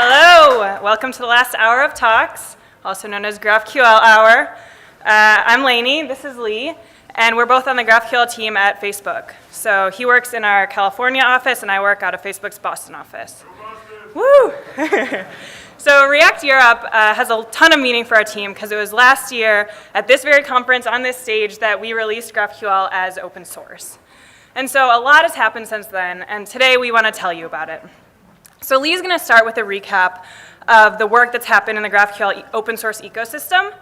Hello, welcome to the last hour of talks, also known as GraphQL Hour. I'm Laney, this is Lee, and we're both on the GraphQL team at Facebook. So he works in our California office, and I work out of Facebook's Boston office. Woo! So React Europe has a ton of meaning for our team because it was last year at this very conference on this stage that we released GraphQL as open source. And so a lot has happened since then, and today we want to tell you about it. So Lee's going to start with a recap of the work that's happened in the GraphQL open source ecosystem,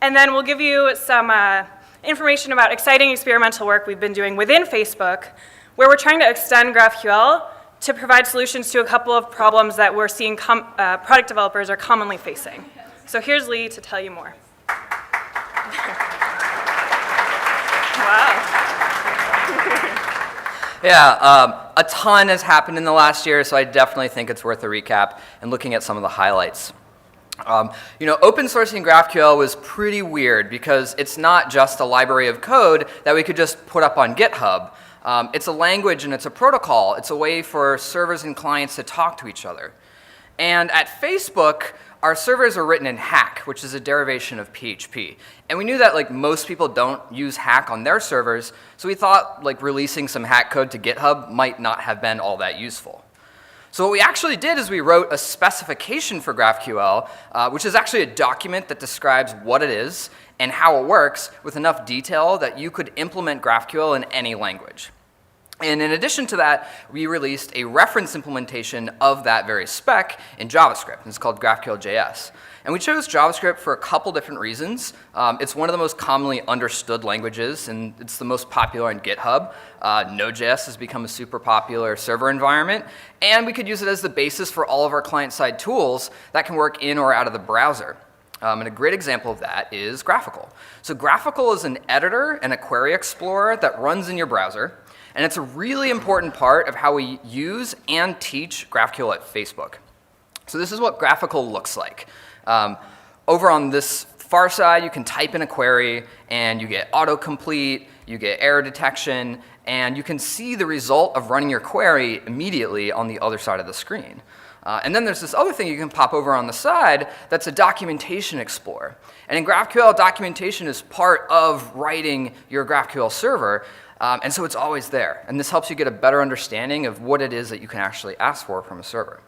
and then we'll give you some information about exciting experimental work we've been doing within Facebook, where we're trying to extend GraphQL to provide solutions to a couple of problems that we're seeing product developers are commonly facing. So here's Lee to tell you more. Wow. Yeah, a ton has happened in the last year, so I definitely think it's worth a recap and looking at some of the highlights. Open sourcing GraphQL was pretty weird because it's not just a library of code that we could just put up on GitHub. It's a language and it's a protocol. It's a way for servers and clients to talk to each other. And at Facebook, our servers are written in Hack, which is a derivation of PHP. And we knew that most people don't use Hack on their servers, so we thought releasing some Hack code to GitHub might not have been all that useful. So what we actually did is we wrote a specification for GraphQL, which is actually a document that describes what it is and how it works with enough detail that you could implement GraphQL in any language. And in addition to that, we released a reference implementation of that very spec in JavaScript. It's called GraphQL.js. And we chose JavaScript for a couple different reasons. It's one of the most commonly understood languages, and it's the most popular on GitHub. Node.js has become a super popular server environment. And we could use it as the basis for all of our client-side tools that can work in or out of the browser. And a great example of that is GraphiQL. So GraphiQL is an editor and a query explorer that runs in your browser. And it's a really important part of how we use and teach GraphQL at Facebook. So this is what GraphiQL looks like. Over on this far side, you can type in a query, and you get autocomplete, you get error detection, and you can see the result of running your query immediately on the other side of the screen. And then there's this other thing you can pop over on the side that's a documentation explorer. And in GraphQL, documentation is part of writing your GraphQL server. And so it's always there. And this helps you get a better understanding of what it is that you can actually ask for from a server.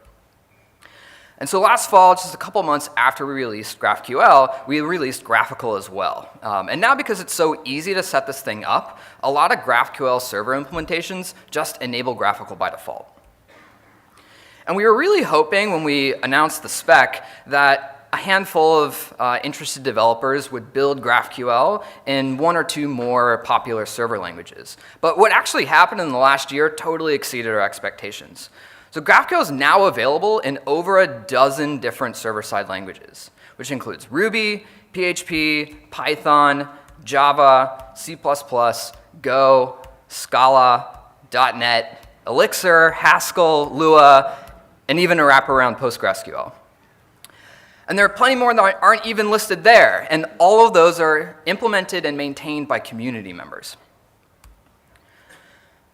And so last fall, just a couple months after we released GraphQL, we released GraphQL as well. And now because it's so easy to set this thing up, a lot of GraphQL server implementations just enable GraphQL by default. And we were really hoping when we announced the spec that a handful of interested developers would build GraphQL in one or two more popular server languages. But what actually happened in the last year totally exceeded our expectations. So GraphQL is now available in over a dozen different server-side languages, which includes Ruby, PHP, Python, Java, C++, Go, Scala, .NET, Elixir, Haskell, Lua, and even a wraparound PostgreSQL. And there are plenty more that aren't even listed there, and all of those are implemented and maintained by community members.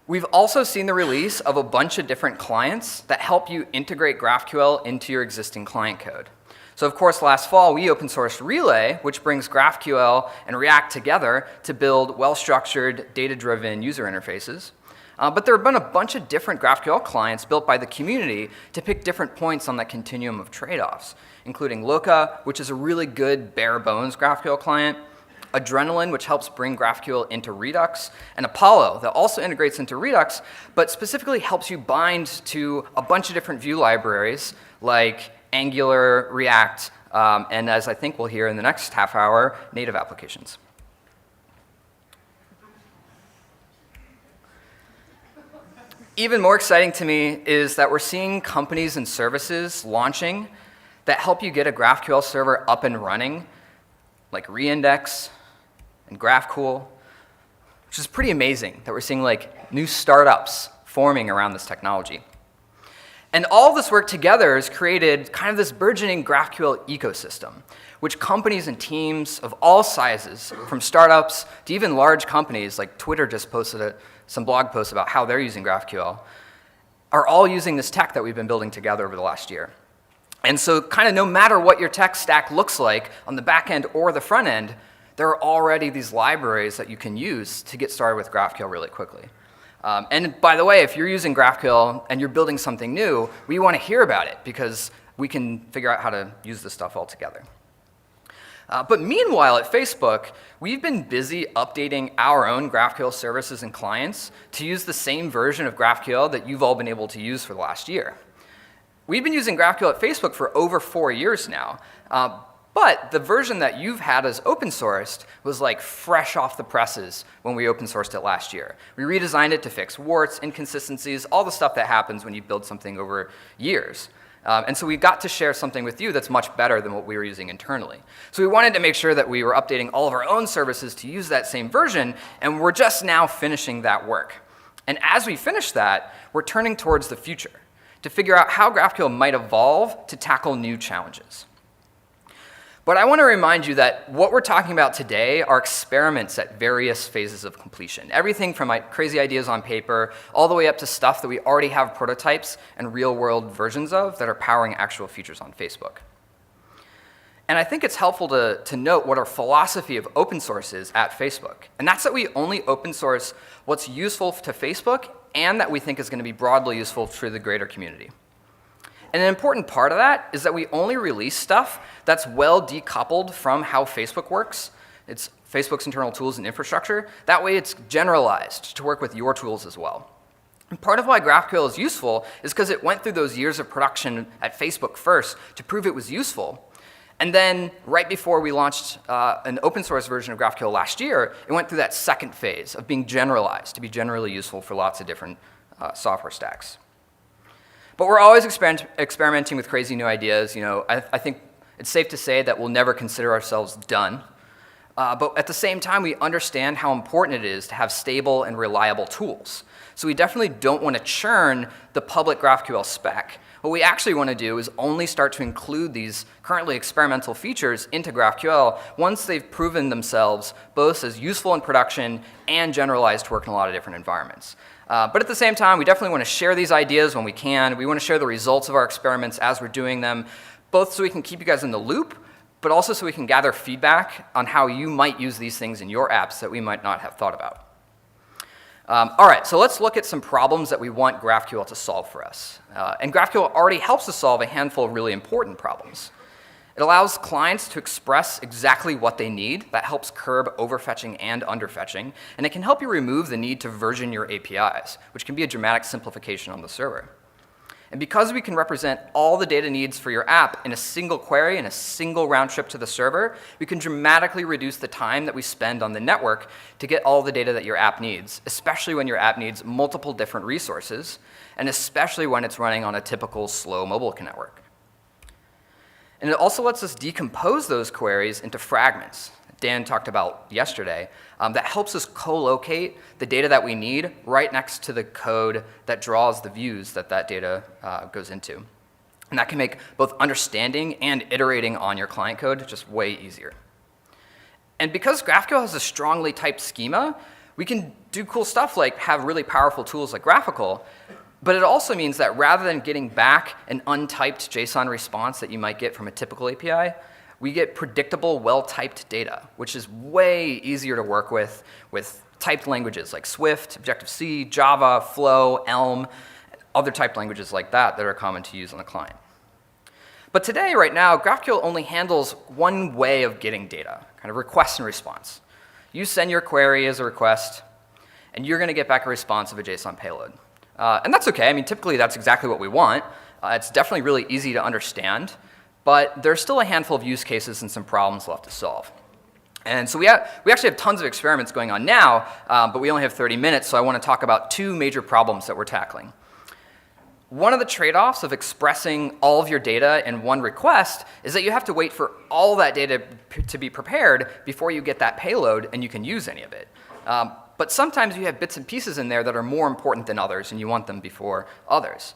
We've also seen the release of a bunch of different clients that help you integrate GraphQL into your existing client code. So of course, last fall, we open sourced Relay, which brings GraphQL and React together to build well-structured, data-driven user interfaces. But there have been a bunch of different GraphQL clients built by the community to pick different points on that continuum of trade-offs, including Loka, which is a really good bare-bones GraphQL client, Adrenaline, which helps bring GraphQL into Redux, and Apollo, that also integrates into Redux, but specifically helps you bind to a bunch of different Vue libraries like Angular, React, and as I think we'll hear in the next half hour, native applications. Even more exciting to me is that we're seeing companies and services launching that help you get a GraphQL server up and running, like Reindex and GraphQL, which is pretty amazing that we're seeing new startups forming around this technology. And all this work together has created kind of this burgeoning GraphQL ecosystem, which companies and teams of all sizes, from startups to even large companies, like Twitter just posted some blog posts about how they're using GraphQL, are all using this tech that we've been building together over the last year. And so kind of no matter what your tech stack looks like on the back end or the front end, there are already these libraries that you can use to get started with GraphQL really quickly. And by the way, if you're using GraphQL and you're building something new, we want to hear about it because we can figure out how to use this stuff all together. But meanwhile, at Facebook, we've been busy updating our own GraphQL services and clients to use the same version of GraphQL that you've all been able to use for the last year. We've been using GraphQL at Facebook for over 4 years now, but the version that you've had as open sourced was like fresh off the presses when we open sourced it last year. We redesigned it to fix warts, inconsistencies, all the stuff that happens when you build something over years. And so we got to share something with you that's much better than what we were using internally. So we wanted to make sure that we were updating all of our own services to use that same version, and we're just now finishing that work. And as we finish that, we're turning towards the future to figure out how GraphQL might evolve to tackle new challenges. But I want to remind you that what we're talking about today are experiments at various phases of completion. Everything from crazy ideas on paper all the way up to stuff that we already have prototypes and real-world versions of that are powering actual features on Facebook. And I think it's helpful to note what our philosophy of open source is at Facebook. And that's that we only open source what's useful to Facebook and that we think is going to be broadly useful to the greater community. And an important part of that is that we only release stuff that's well decoupled from how Facebook works. It's Facebook's internal tools and infrastructure. That way it's generalized to work with your tools as well. And part of why GraphQL is useful is because it went through those years of production at Facebook first to prove it was useful. And then right before we launched an open source version of GraphQL last year, it went through that second phase of being generalized to be generally useful for lots of different software stacks. But we're always experimenting with crazy new ideas. I think it's safe to say that we'll never consider ourselves done. But at the same time, we understand how important it is to have stable and reliable tools. So we definitely don't want to churn the public GraphQL spec. What we actually want to do is only start to include these currently experimental features into GraphQL once they've proven themselves both as useful in production and generalized to work in a lot of different environments. But at the same time, we definitely want to share these ideas when we can. We want to share the results of our experiments as we're doing them, both so we can keep you guys in the loop, but also so we can gather feedback on how you might use these things in your apps that we might not have thought about. All right, so let's look at some problems that we want GraphQL to solve for us. And GraphQL already helps us solve a handful of really important problems. It allows clients to express exactly what they need. That helps curb overfetching and underfetching. And it can help you remove the need to version your APIs, which can be a dramatic simplification on the server. And because we can represent all the data needs for your app in a single query and a single round trip to the server, we can dramatically reduce the time that we spend on the network to get all the data that your app needs, especially when your app needs multiple different resources, and especially when it's running on a typical slow mobile network. And it also lets us decompose those queries into fragments Dan talked about yesterday that helps us co-locate the data that we need right next to the code that draws the views that data goes into. And that can make both understanding and iterating on your client code just way easier. And because GraphQL has a strongly typed schema, we can do cool stuff like have really powerful tools like GraphiQL. But it also means that rather than getting back an untyped JSON response that you might get from a typical API, we get predictable, well-typed data, which is way easier to work with typed languages like Swift, Objective-C, Java, Flow, Elm, other typed languages like that are common to use on the client. But today, right now, GraphQL only handles one way of getting data, kind of request and response. You send your query as a request, and you're going to get back a response of a JSON payload. And that's OK. I mean, typically, that's exactly what we want. It's definitely really easy to understand. But there's still a handful of use cases and some problems left to solve. And so we actually have tons of experiments going on now, but we only have 30 minutes, so I want to talk about two major problems that we're tackling. One of the trade-offs of expressing all of your data in one request is that you have to wait for all that data to be prepared before you get that payload and you can use any of it. But sometimes you have bits and pieces in there that are more important than others, and you want them before others.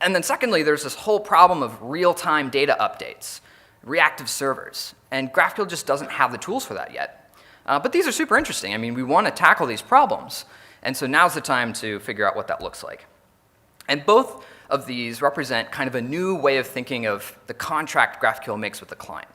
And then secondly, there's this whole problem of real-time data updates, reactive servers. And GraphQL just doesn't have the tools for that yet. But these are super interesting. I mean, we want to tackle these problems. And so now's the time to figure out what that looks like. And both of these represent kind of a new way of thinking of the contract GraphQL makes with the client.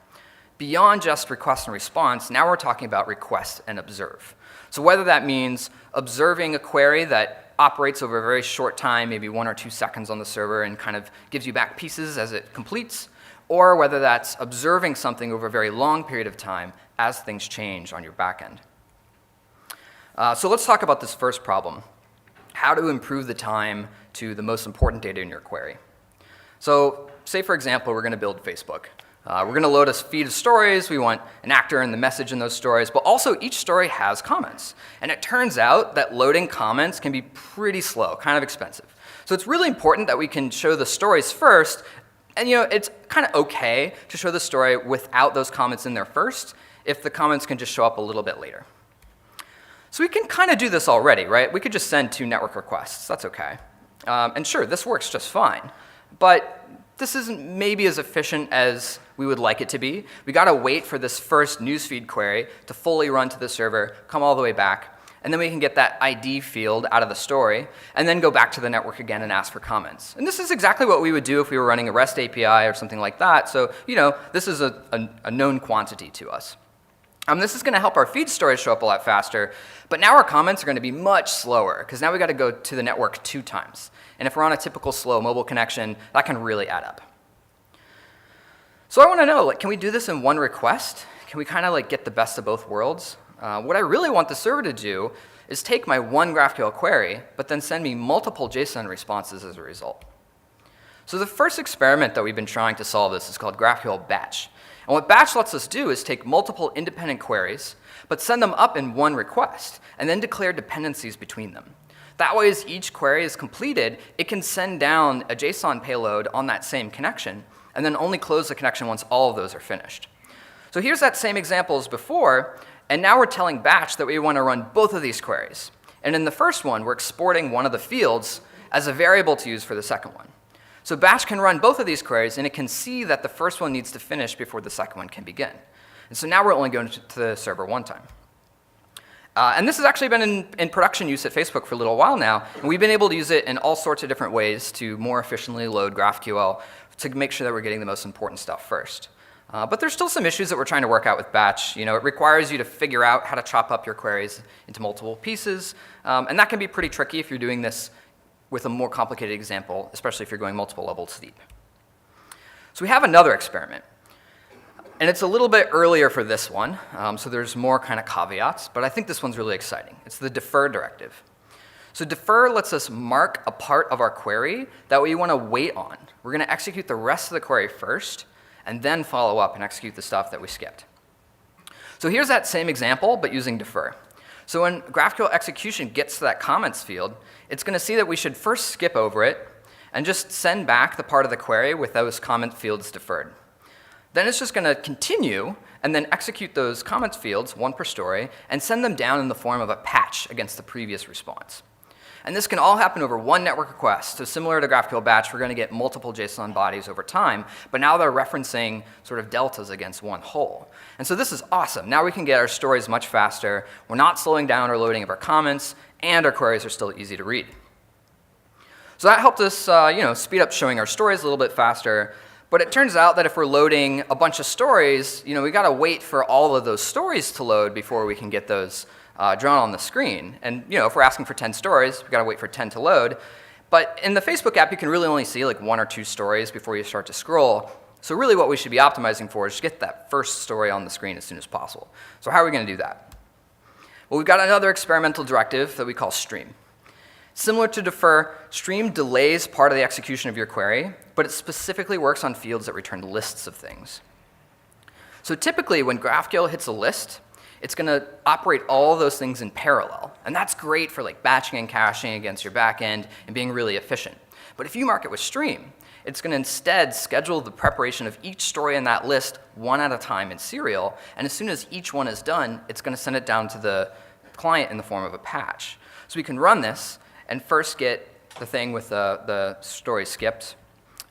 Beyond just request and response, now we're talking about request and observe. So whether that means observing a query that operates over a very short time, maybe 1 or 2 seconds on the server and kind of gives you back pieces as it completes, or whether that's observing something over a very long period of time as things change on your backend. So let's talk about this first problem, how to improve the time to the most important data in your query. So say, for example, we're going to build Facebook. We're going to load a feed of stories. We want an actor and the message in those stories, but also each story has comments. And it turns out that loading comments can be pretty slow, kind of expensive. So it's really important that we can show the stories first. And it's kind of okay to show the story without those comments in there first, if the comments can just show up a little bit later. So we can kind of do this already, right? We could just send 2 network requests. That's okay. And sure, this works just fine. But this isn't maybe as efficient as we would like it to be. We got to wait for this first newsfeed query to fully run to the server, come all the way back, and then we can get that ID field out of the story, and then go back to the network again and ask for comments. And this is exactly what we would do if we were running a REST API or something like that. So this is a known quantity to us. This is going to help our feed stories show up a lot faster, but now our comments are going to be much slower, because now we've got to go to the network 2 times. And if we're on a typical slow mobile connection, that can really add up. So I want to know, can we do this in one request? Can we kind of get the best of both worlds? What I really want the server to do is take my one GraphQL query, but then send me multiple JSON responses as a result. So the first experiment that we've been trying to solve this is called GraphQL Batch. And what Batch lets us do is take multiple independent queries, but send them up in one request, and then declare dependencies between them. That way, as each query is completed, it can send down a JSON payload on that same connection, and then only close the connection once all of those are finished. So here's that same example as before, and now we're telling Batch that we want to run both of these queries. And in the first one, we're exporting one of the fields as a variable to use for the second one. So Batch can run both of these queries, and it can see that the first one needs to finish before the second one can begin. And so now we're only going to the server one time. And this has actually been in production use at Facebook for a little while now, and we've been able to use it in all sorts of different ways to more efficiently load GraphQL to make sure that we're getting the most important stuff first. But there's still some issues that we're trying to work out with Batch. It requires you to figure out how to chop up your queries into multiple pieces, and that can be pretty tricky if you're doing this with a more complicated example, especially if you're going multiple levels deep. So we have another experiment. And it's a little bit earlier for this one, so there's more kind of caveats, but I think this one's really exciting. It's the defer directive. So defer lets us mark a part of our query that we want to wait on. We're going to execute the rest of the query first, and then follow up and execute the stuff that we skipped. So here's that same example, but using defer. So when GraphQL execution gets to that comments field, it's going to see that we should first skip over it and just send back the part of the query with those comment fields deferred. Then it's just going to continue and then execute those comments fields, 1 per story, and send them down in the form of a patch against the previous response. And this can all happen over one network request. So similar to GraphQL Batch, we're going to get multiple JSON bodies over time, but now they're referencing sort of deltas against one whole. And so this is awesome. Now we can get our stories much faster. We're not slowing down our loading of our comments, and our queries are still easy to read. So that helped us speed up showing our stories a little bit faster. But it turns out that if we're loading a bunch of stories, we got to wait for all of those stories to load before we can get those drawn on the screen. And if we're asking for 10 stories, we've got to wait for 10 to load. But in the Facebook app, you can really only see 1 or 2 stories before you start to scroll. So really what we should be optimizing for is just get that first story on the screen as soon as possible. So how are we going to do that? Well, we've got another experimental directive that we call stream. Similar to defer, stream delays part of the execution of your query, but it specifically works on fields that return lists of things. So typically, when GraphQL hits a list, it's going to operate all of those things in parallel. And that's great for batching and caching against your backend and being really efficient. But if you mark it with stream, it's going to instead schedule the preparation of each story in that list one at a time in serial. And as soon as each one is done, it's going to send it down to the client in the form of a patch. So we can run this and first get the thing with the story skipped.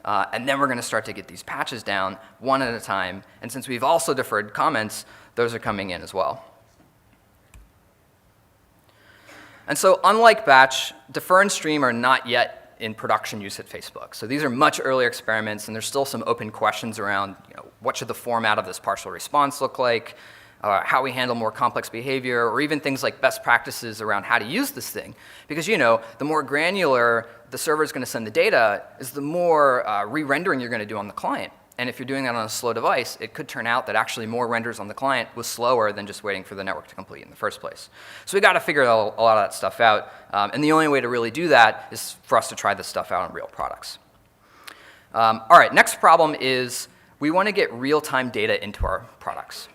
And then we're going to start to get these patches down one at a time. And since we've also deferred comments, those are coming in as well. And so unlike batch, defer and stream are not yet in production use at Facebook. So these are much earlier experiments, and there's still some open questions around what should the format of this partial response look like, how we handle more complex behavior, or even things like best practices around how to use this thing. Because the more granular the server is going to send the data is the more re-rendering you're going to do on the client. And if you're doing that on a slow device, it could turn out that actually more renders on the client was slower than just waiting for the network to complete in the first place. So we got to figure a lot of that stuff out. And the only way to really do that is for us to try this stuff out on real products. All right, next problem is we want to get real-time data into our products.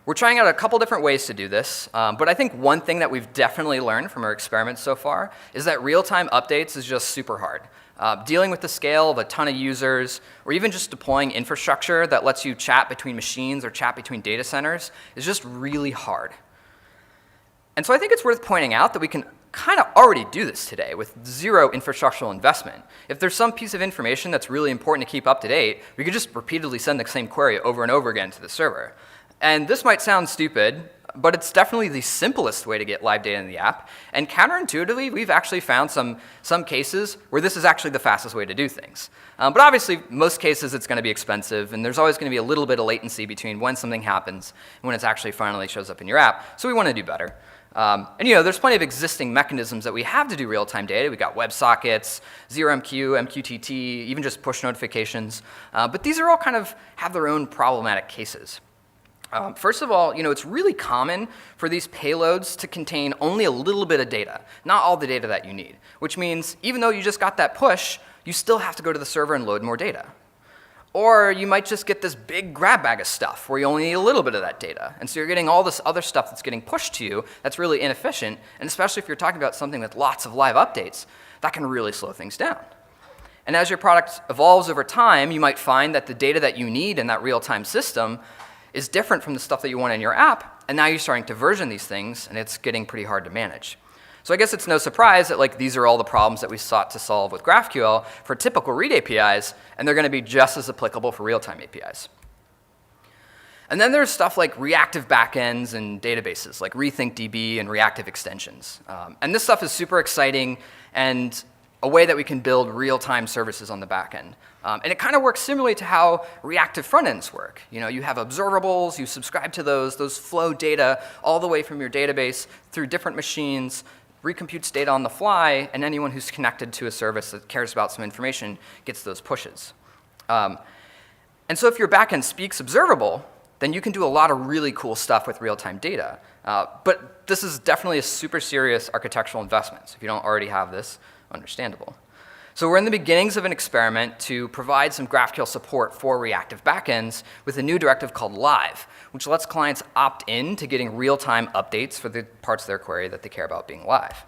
We're trying out a couple different ways to do this, but I think one thing that we've definitely learned from our experiments so far is that real-time updates is just super hard. Dealing with the scale of a ton of users, or even just deploying infrastructure that lets you chat between machines or chat between data centers is just really hard. And so I think it's worth pointing out that we can kind of already do this today with zero infrastructural investment. If there's some piece of information that's really important to keep up to date, we could just repeatedly send the same query over and over again to the server. And this might sound stupid, but it's definitely the simplest way to get live data in the app. And counterintuitively, we've actually found some cases where this is actually the fastest way to do things. But obviously, most cases it's going to be expensive, and there's always going to be a little bit of latency between when something happens and when it actually finally shows up in your app. So we want to do better. And there's plenty of existing mechanisms that we have to do real-time data. We've got WebSockets, 0MQ, MQTT, even just push notifications. But these are all kind of have their own problematic cases. First of all, it's really common for these payloads to contain only a little bit of data, not all the data that you need, which means even though you just got that push, you still have to go to the server and load more data. Or you might just get this big grab bag of stuff where you only need a little bit of that data. And so you're getting all this other stuff that's getting pushed to you that's really inefficient, and especially if you're talking about something with lots of live updates, that can really slow things down. And as your product evolves over time, you might find that the data that you need in that real-time system is different from the stuff that you want in your app, and now you're starting to version these things, and it's getting pretty hard to manage. So I guess it's no surprise that these are all the problems that we sought to solve with GraphQL for typical read APIs, and they're going to be just as applicable for real-time APIs. And then there's stuff like reactive backends and databases, like RethinkDB and reactive extensions. And this stuff is super exciting and a way that we can build real-time services on the back end. And it kind of works similarly to how reactive front ends work. You have observables, you subscribe to those flow data all the way from your database through different machines, recomputes data on the fly, and anyone who's connected to a service that cares about some information gets those pushes. And so if your backend speaks observable, then you can do a lot of really cool stuff with real-time data. But this is definitely a super serious architectural investment. So if you don't already have this, understandable. So we're in the beginnings of an experiment to provide some GraphQL support for reactive backends with a new directive called Live, which lets clients opt in to getting real-time updates for the parts of their query that they care about being live.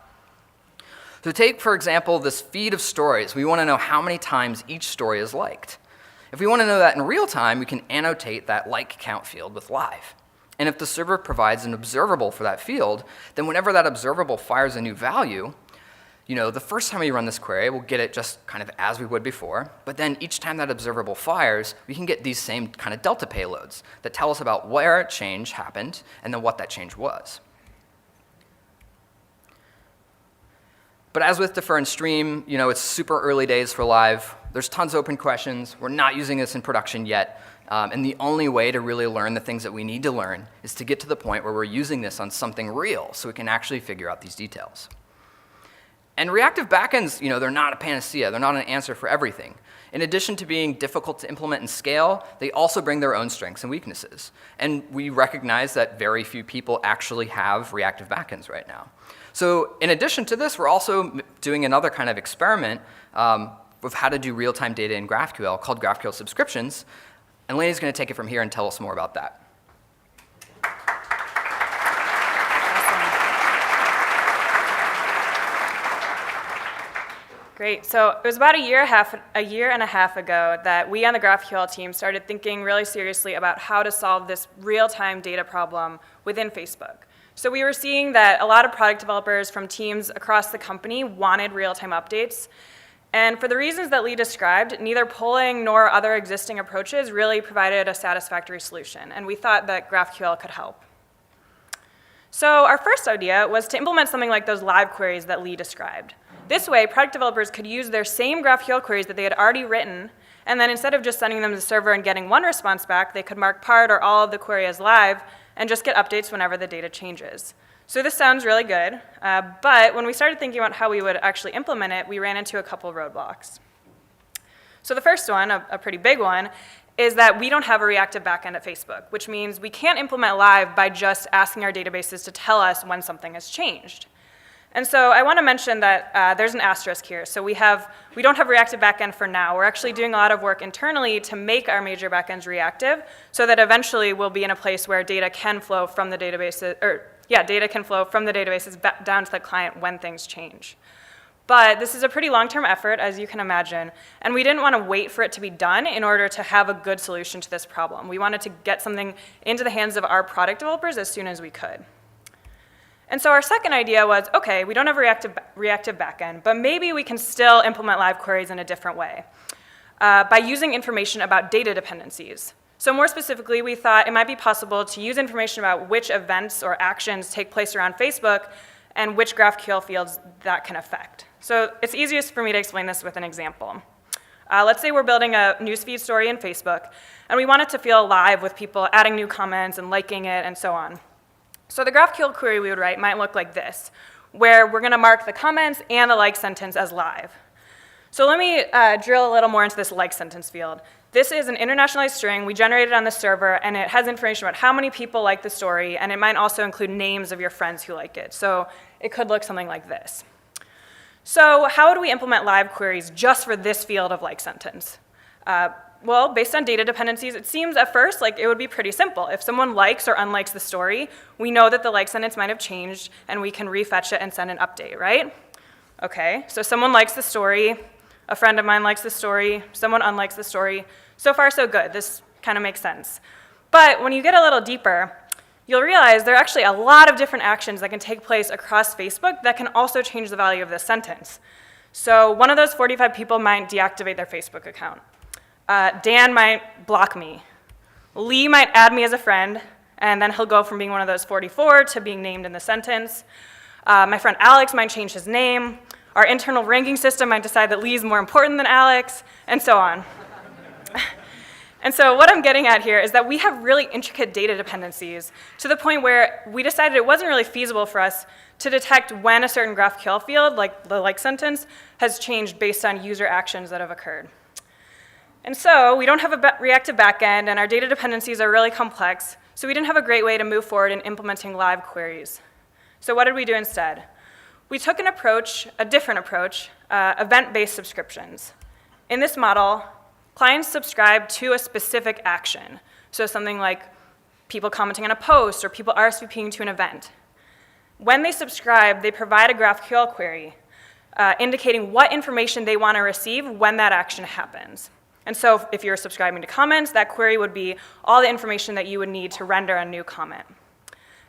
So take, for example, this feed of stories. We want to know how many times each story is liked. If we want to know that in real time, we can annotate that like count field with Live. And if the server provides an observable for that field, then whenever that observable fires a new value, the first time we run this query, we'll get it just kind of as we would before, but then each time that observable fires, we can get these same kind of delta payloads that tell us about where a change happened and then what that change was. But as with defer and stream, it's super early days for live. There's tons of open questions. We're not using this in production yet. And the only way to really learn the things that we need to learn is to get to the point where we're using this on something real so we can actually figure out these details. And reactive backends, they're not a panacea. They're not an answer for everything. In addition to being difficult to implement and scale, they also bring their own strengths and weaknesses. And we recognize that very few people actually have reactive backends right now. So in addition to this, we're also doing another kind of experiment with how to do real-time data in GraphQL called GraphQL Subscriptions. And Laney's going to take it from here and tell us more about that. Great. So it was about a year and a half ago that we on the GraphQL team started thinking really seriously about how to solve this real-time data problem within Facebook. So we were seeing that a lot of product developers from teams across the company wanted real-time updates. And for the reasons that Lee described, neither polling nor other existing approaches really provided a satisfactory solution. And we thought that GraphQL could help. So our first idea was to implement something like those live queries that Lee described. This way, product developers could use their same GraphQL queries that they had already written, and then instead of just sending them to the server and getting one response back, they could mark part or all of the query as live and just get updates whenever the data changes. So this sounds really good, but when we started thinking about how we would actually implement it, we ran into a couple roadblocks. So the first one, a pretty big one, is that we don't have a reactive backend at Facebook, which means we can't implement live by just asking our databases to tell us when something has changed. And so I want to mention that there's an asterisk here. So we don't have reactive backend for now. We're actually doing a lot of work internally to make our major backends reactive so that eventually we'll be in a place where data can flow from the databases, down to the client when things change. But this is a pretty long-term effort, as you can imagine, and we didn't want to wait for it to be done in order to have a good solution to this problem. We wanted to get something into the hands of our product developers as soon as we could. And so our second idea was, okay, we don't have a reactive backend, but maybe we can still implement live queries in a different way by using information about data dependencies. So more specifically, we thought it might be possible to use information about which events or actions take place around Facebook and which GraphQL fields that can affect. So it's easiest for me to explain this with an example. Let's say we're building a newsfeed story in Facebook, and we want it to feel alive with people adding new comments and liking it and so on. So the GraphQL query we would write might look like this, where we're going to mark the comments and the like sentence as live. So let me drill a little more into this like sentence field. This is an internationalized string we generated on the server, and it has information about how many people like the story, and it might also include names of your friends who like it. So it could look something like this. So how would we implement live queries just for this field of like sentence? Well, based on data dependencies, it seems at first like it would be pretty simple. If someone likes or unlikes the story, we know that the like sentence might have changed, and we can refetch it and send an update, right? Okay, so someone likes the story, a friend of mine likes the story, someone unlikes the story. So far, so good. This kind of makes sense. But when you get a little deeper, you'll realize there are actually a lot of different actions that can take place across Facebook that can also change the value of this sentence. So one of those 45 people might deactivate their Facebook account. Dan might block me. Lee might add me as a friend, and then he'll go from being one of those 44 to being named in the sentence. My friend Alex might change his name. Our internal ranking system might decide that Lee is more important than Alex, and so on. And so what I'm getting at here is that we have really intricate data dependencies to the point where we decided it wasn't really feasible for us to detect when a certain GraphQL field, like the like sentence, has changed based on user actions that have occurred. And so we don't have a reactive backend, and our data dependencies are really complex, so we didn't have a great way to move forward in implementing live queries. So what did we do instead? We took a different approach, event-based subscriptions. In this model, clients subscribe to a specific action, so something like people commenting on a post or people RSVPing to an event. When they subscribe, they provide a GraphQL query indicating what information they want to receive when that action happens. And so if you're subscribing to comments, that query would be all the information that you would need to render a new comment.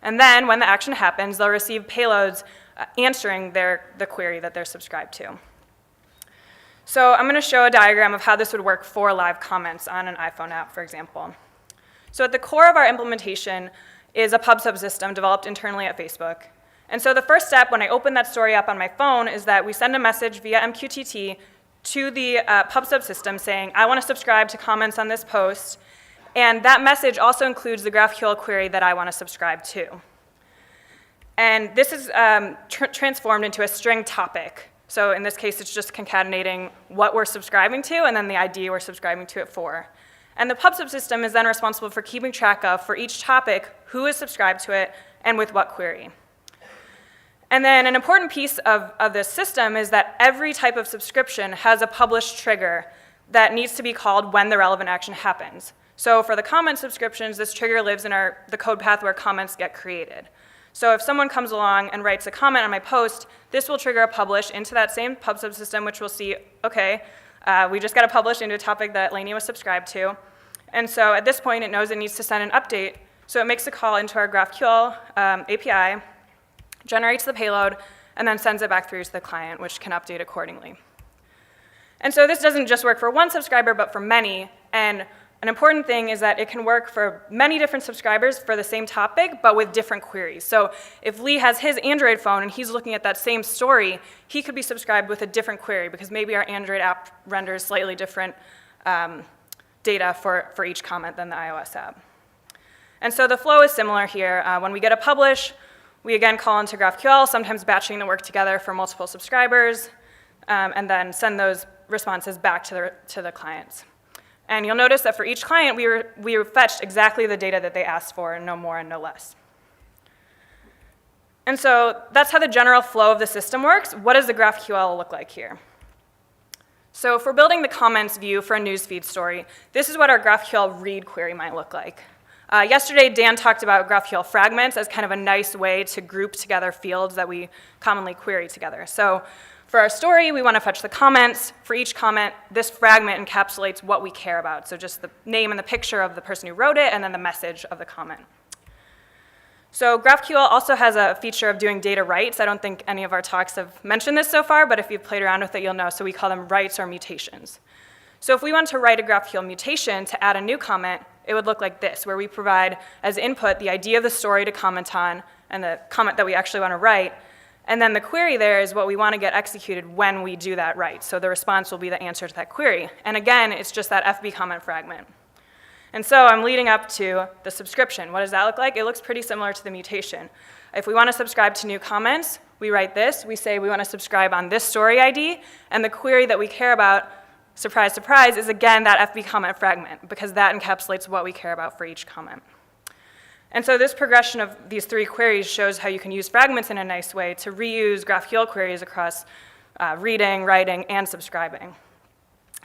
And then when the action happens, they'll receive payloads answering the query that they're subscribed to. So I'm going to show a diagram of how this would work for live comments on an iPhone app, for example. So at the core of our implementation is a pub subsystem developed internally at Facebook. And so the first step when I open that story up on my phone is that we send a message via MQTT to the pub subsystem saying, I want to subscribe to comments on this post, and that message also includes the GraphQL query that I want to subscribe to. And this is transformed into a string topic. So in this case, it's just concatenating what we're subscribing to and then the ID we're subscribing to it for. And the pub subsystem is then responsible for keeping track of, for each topic, who is subscribed to it and with what query. And then an important piece of this system is that every type of subscription has a published trigger that needs to be called when the relevant action happens. So for the comment subscriptions, this trigger lives in the code path where comments get created. So if someone comes along and writes a comment on my post, this will trigger a publish into that same pub subsystem, which will see, okay, we just got a publish into a topic that Laney was subscribed to. And so at this point, it knows it needs to send an update. So it makes a call into our GraphQL API, generates the payload, and then sends it back through to the client, which can update accordingly. And so this doesn't just work for one subscriber, but for many. And An important thing is that it can work for many different subscribers for the same topic, but with different queries. So if Lee has his Android phone and he's looking at that same story, he could be subscribed with a different query because maybe our Android app renders slightly different data for each comment than the iOS app. And so the flow is similar here. When we get a publish, we again call into GraphQL, sometimes batching the work together for multiple subscribers, and then send those responses back to the clients. And you'll notice that for each client, we fetched exactly the data that they asked for, and no more and no less. And so that's how the general flow of the system works. What does the GraphQL look like here? So for building the comments view for a newsfeed story, this is what our GraphQL read query might look like. Yesterday, Dan talked about GraphQL fragments as kind of a nice way to group together fields that we commonly query together. So for our story, we want to fetch the comments. For each comment, this fragment encapsulates what we care about. So just the name and the picture of the person who wrote it, and then the message of the comment. So GraphQL also has a feature of doing data writes. I don't think any of our talks have mentioned this so far, but if you've played around with it, you'll know. So we call them writes or mutations. So if we want to write a GraphQL mutation to add a new comment, it would look like this, where we provide as input the ID of the story to comment on and the comment that we actually want to write. And then the query there is what we want to get executed when we do that write. So the response will be the answer to that query. And again, it's just that FB comment fragment. And so I'm leading up to the subscription. What does that look like? It looks pretty similar to the mutation. If we want to subscribe to new comments, we write this. We say we want to subscribe on this story ID. And the query that we care about, surprise, surprise, is again that FB comment fragment, because that encapsulates what we care about for each comment. And so this progression of these three queries shows how you can use fragments in a nice way to reuse GraphQL queries across reading, writing, and subscribing.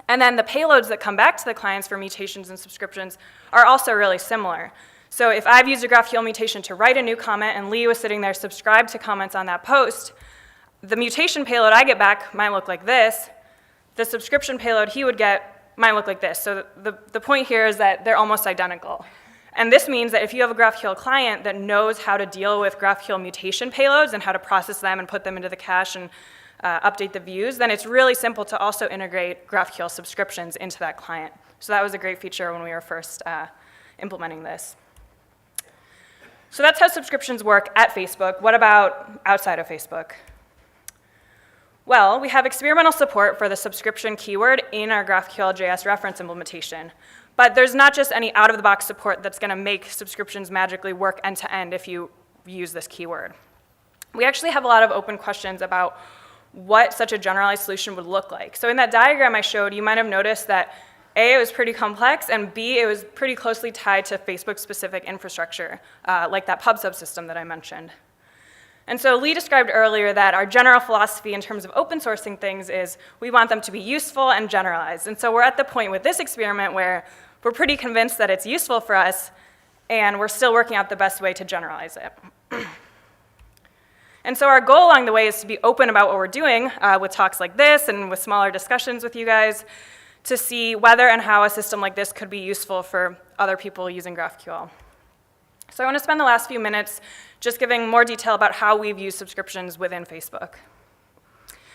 And then the payloads that come back to the clients for mutations and subscriptions are also really similar. So if I've used a GraphQL mutation to write a new comment and Lee was sitting there subscribed to comments on that post, the mutation payload I get back might look like this. The subscription payload he would get might look like this. So the point here is that they're almost identical. And this means that if you have a GraphQL client that knows how to deal with GraphQL mutation payloads and how to process them and put them into the cache and update the views, then it's really simple to also integrate GraphQL subscriptions into that client. So that was a great feature when we were first implementing this. So that's how subscriptions work at Facebook. What about outside of Facebook? Well, we have experimental support for the subscription keyword in our GraphQL JS reference implementation. But there's not just any out-of-the-box support that's going to make subscriptions magically work end-to-end if you use this keyword. We actually have a lot of open questions about what such a generalized solution would look like. So in that diagram I showed, you might have noticed that A, it was pretty complex, and B, it was pretty closely tied to Facebook-specific infrastructure, like that pub subsystem that I mentioned. And so Lee described earlier that our general philosophy in terms of open sourcing things is we want them to be useful and generalized. And so we're at the point with this experiment where we're pretty convinced that it's useful for us, and we're still working out the best way to generalize it. And so our goal along the way is to be open about what we're doing with talks like this and with smaller discussions with you guys to see whether and how a system like this could be useful for other people using GraphQL. So I want to spend the last few minutes just giving more detail about how we've used subscriptions within Facebook.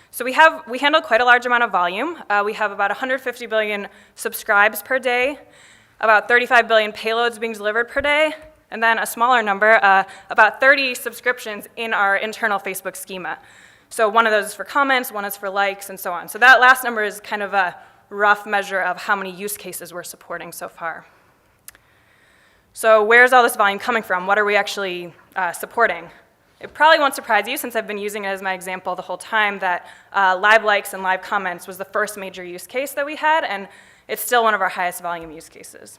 So we handle quite a large amount of volume. We have about 150 billion subscribes per day, about 35 billion payloads being delivered per day, and then a smaller number, about 30 subscriptions in our internal Facebook schema. So one of those is for comments, one is for likes, and so on. So that last number is kind of a rough measure of how many use cases we're supporting so far. So where's all this volume coming from? What are we actually supporting? It probably won't surprise you, since I've been using it as my example the whole time, that live likes and live comments was the first major use case that we had, and it's still one of our highest volume use cases.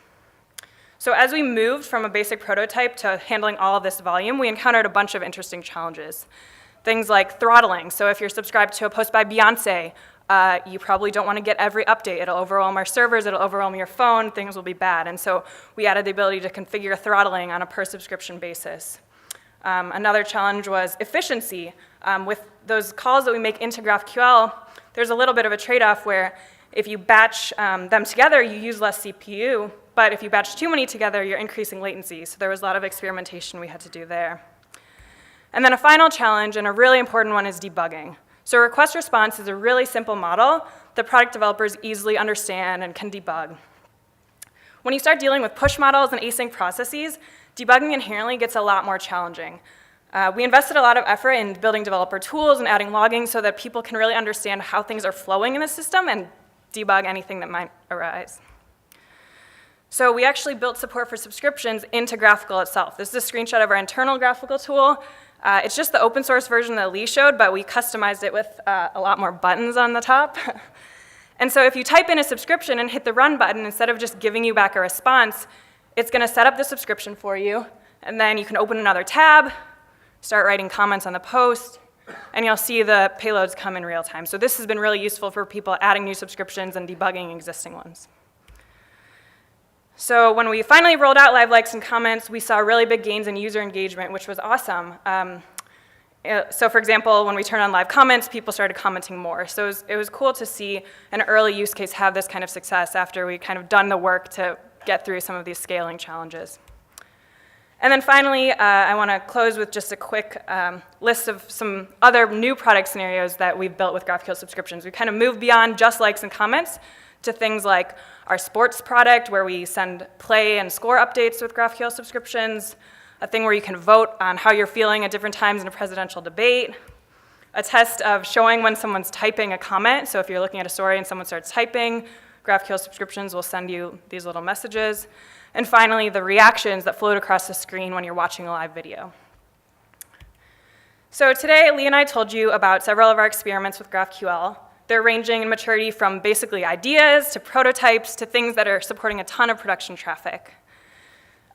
So as we moved from a basic prototype to handling all of this volume, we encountered a bunch of interesting challenges. Things like throttling. So if you're subscribed to a post by Beyonce, you probably don't want to get every update. It'll overwhelm our servers, it'll overwhelm your phone, things will be bad. And so we added the ability to configure throttling on a per subscription basis. Another challenge was efficiency. With those calls that we make into GraphQL, there's a little bit of a trade-off where if you batch them together, you use less CPU, but if you batch too many together, you're increasing latency. So there was a lot of experimentation we had to do there. And then a final challenge, and a really important one, is debugging. So request response is a really simple model that product developers easily understand and can debug. When you start dealing with push models and async processes, debugging inherently gets a lot more challenging. We invested a lot of effort in building developer tools and adding logging so that people can really understand how things are flowing in the system and debug anything that might arise. So we actually built support for subscriptions into GraphQL itself. This is a screenshot of our internal GraphQL tool. It's just the open source version that Lee showed, but we customized it with a lot more buttons on the top. And so if you type in a subscription and hit the run button, instead of just giving you back a response, it's going to set up the subscription for you, and then you can open another tab, start writing comments on the post, and you'll see the payloads come in real time. So this has been really useful for people adding new subscriptions and debugging existing ones. So when we finally rolled out live likes and comments, we saw really big gains in user engagement, which was awesome. So for example, when we turned on live comments, people started commenting more. So it was cool to see an early use case have this kind of success after we kind of done the work to get through some of these scaling challenges. And then finally, I want to close with just a quick list of some other new product scenarios that we've built with GraphQL Subscriptions. We kind of moved beyond just likes and comments to things like our sports product, where we send play and score updates with GraphQL Subscriptions, a thing where you can vote on how you're feeling at different times in a presidential debate, a test of showing when someone's typing a comment. So if you're looking at a story and someone starts typing, GraphQL Subscriptions will send you these little messages. And finally, the reactions that float across the screen when you're watching a live video. So today, Lee and I told you about several of our experiments with GraphQL. They're ranging in maturity from basically ideas to prototypes to things that are supporting a ton of production traffic.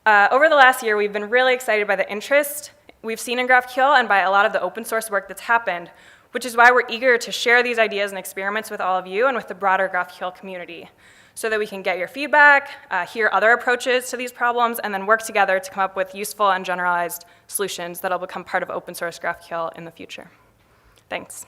Over the last year, we've been really excited by the interest we've seen in GraphQL and by a lot of the open source work that's happened, which is why we're eager to share these ideas and experiments with all of you and with the broader GraphQL community, so that we can get your feedback, hear other approaches to these problems, and then work together to come up with useful and generalized solutions that'll become part of open source GraphQL in the future. Thanks.